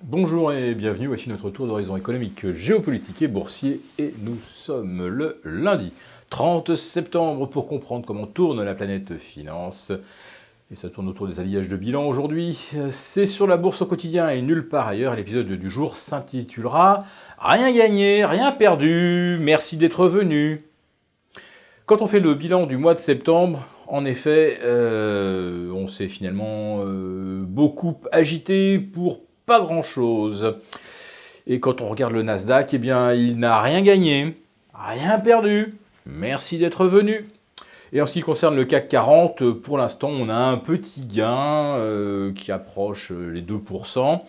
Bonjour et bienvenue, voici notre tour d'horizon économique, géopolitique et boursier et nous sommes le lundi 30 septembre pour comprendre comment tourne la planète finance. Et ça tourne autour des alliages de bilan aujourd'hui. C'est sur la bourse au quotidien et nulle part ailleurs. L'épisode du jour s'intitulera « Rien gagné, rien perdu, merci d'être venu ». Quand on fait le bilan du mois de septembre, en effet, on s'est finalement beaucoup agité pour pas grand-chose. Et quand on regarde le Nasdaq, eh bien, il n'a rien gagné, rien perdu. Merci d'être venu. Et en ce qui concerne le CAC 40, pour l'instant, on a un petit gain qui approche les 2%.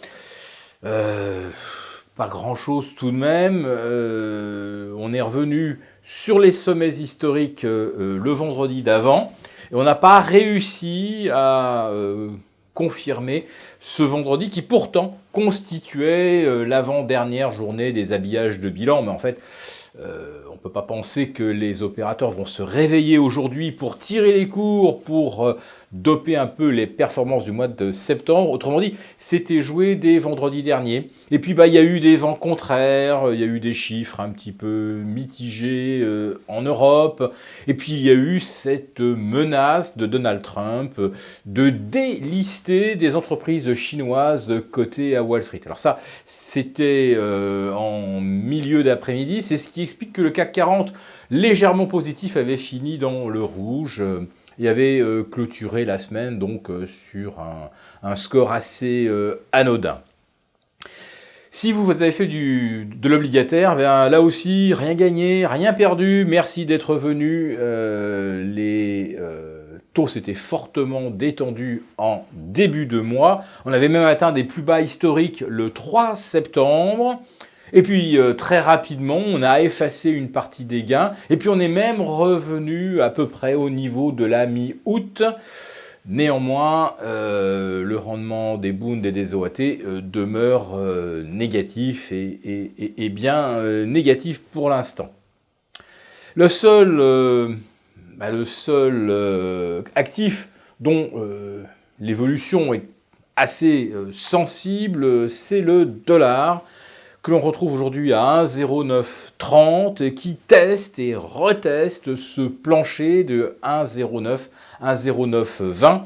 Pas grand-chose tout de même. On est revenu sur les sommets historiques le vendredi d'avant. Et on n'a pas réussi à confirmer ce vendredi qui pourtant constituait l'avant-dernière journée des habillages de bilan. Mais en fait, on ne peut pas penser que les opérateurs vont se réveiller aujourd'hui pour tirer les cours, pour doper un peu les performances du mois de septembre. Autrement dit, c'était joué dès vendredi dernier. Et puis, il y a eu des vents contraires, il y a eu des chiffres un petit peu mitigés en Europe. Et puis, il y a eu cette menace de Donald Trump de délister des entreprises chinoises cotées à Wall Street. Alors ça, c'était en milieu d'après-midi. C'est ce qui explique que le CAC 40, légèrement positif, avait fini dans le rouge et avait clôturé la semaine donc sur un score assez anodin. Si vous avez fait de l'obligataire, là aussi, rien gagné, rien perdu, merci d'être venu. Les taux s'étaient fortement détendus en début de mois. On avait même atteint des plus bas historiques le 3 septembre. Et puis très rapidement, on a effacé une partie des gains. Et puis on est même revenu à peu près au niveau de la mi-août. Néanmoins, le rendement des Bund et des OAT demeure négatif et bien négatif pour l'instant. Le seul actif dont l'évolution est assez sensible, c'est le dollar, que l'on retrouve aujourd'hui à 1,0930 et qui teste et reteste ce plancher de 1,09, 1,0920.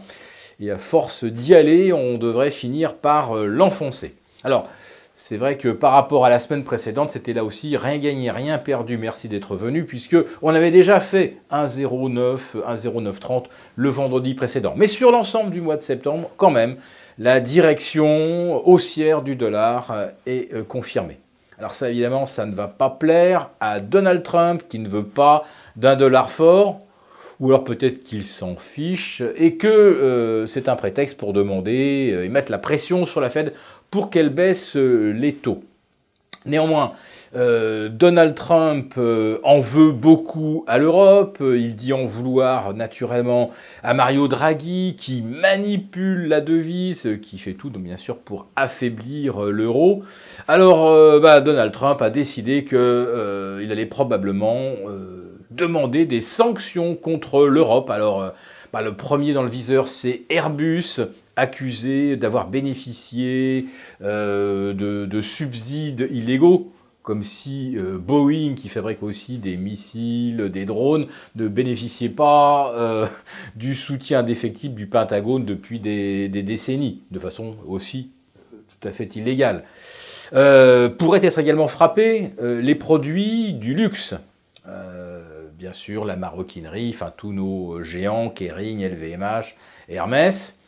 Et à force d'y aller, on devrait finir par l'enfoncer. Alors, c'est vrai que par rapport à la semaine précédente, c'était là aussi rien gagné, rien perdu, merci d'être venu, puisque on avait déjà fait 1,09, 1,0930 le vendredi précédent. Mais sur l'ensemble du mois de septembre, quand même, la direction haussière du dollar est confirmée. Alors ça, évidemment, ça ne va pas plaire à Donald Trump qui ne veut pas d'un dollar fort, ou alors peut-être qu'il s'en fiche, et que c'est un prétexte pour demander et mettre la pression sur la Fed pour qu'elle baisse les taux. Néanmoins, Donald Trump en veut beaucoup à l'Europe, il dit en vouloir naturellement à Mario Draghi qui manipule la devise, qui fait tout donc bien sûr pour affaiblir l'euro. Alors Donald Trump a décidé qu'il allait probablement demander des sanctions contre l'Europe. Alors le premier dans le viseur c'est Airbus, accusé d'avoir bénéficié de subsides illégaux, comme si Boeing, qui fabrique aussi des missiles, des drones, ne bénéficiait pas du soutien indéfectible du Pentagone depuis des décennies, de façon aussi tout à fait illégale. Pourraient être également frappés les produits du luxe. Bien sûr, la maroquinerie, enfin tous nos géants, Kering, LVMH, Hermès.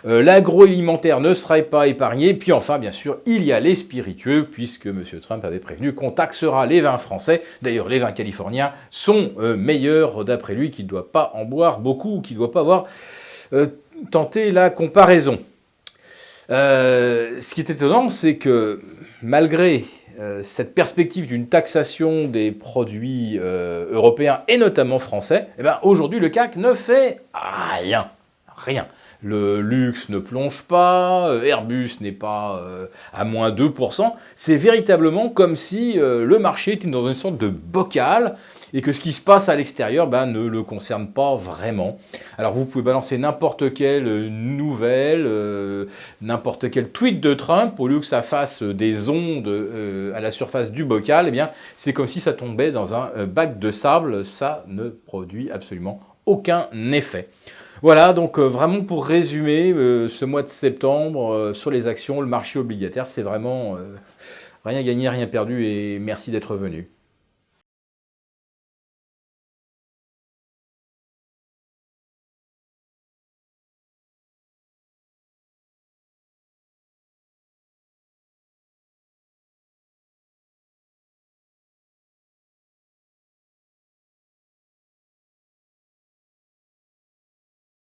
L'agroalimentaire ne serait pas épargné. Puis enfin, bien sûr, il y a les spiritueux, puisque M. Trump avait prévenu qu'on taxera les vins français. D'ailleurs, les vins californiens sont meilleurs, d'après lui, qu'il ne doit pas en boire beaucoup, qu'il ne doit pas avoir tenté la comparaison. Ce qui est étonnant, c'est que malgré cette perspective d'une taxation des produits européens et notamment français, aujourd'hui le CAC ne fait rien. le luxe ne plonge pas, Airbus n'est pas à moins 2%. C'est véritablement comme si le marché était dans une sorte de bocal et que ce qui se passe à l'extérieur ne le concerne pas vraiment. Alors vous pouvez balancer n'importe quelle nouvelle, n'importe quel tweet de Trump, au lieu que ça fasse des ondes à la surface du bocal, eh bien c'est comme si ça tombait dans un bac de sable, ça ne produit absolument aucun effet. Voilà, donc vraiment pour résumer, ce mois de septembre, sur les actions, le marché obligataire, c'est vraiment rien gagné, rien perdu, et merci d'être venu.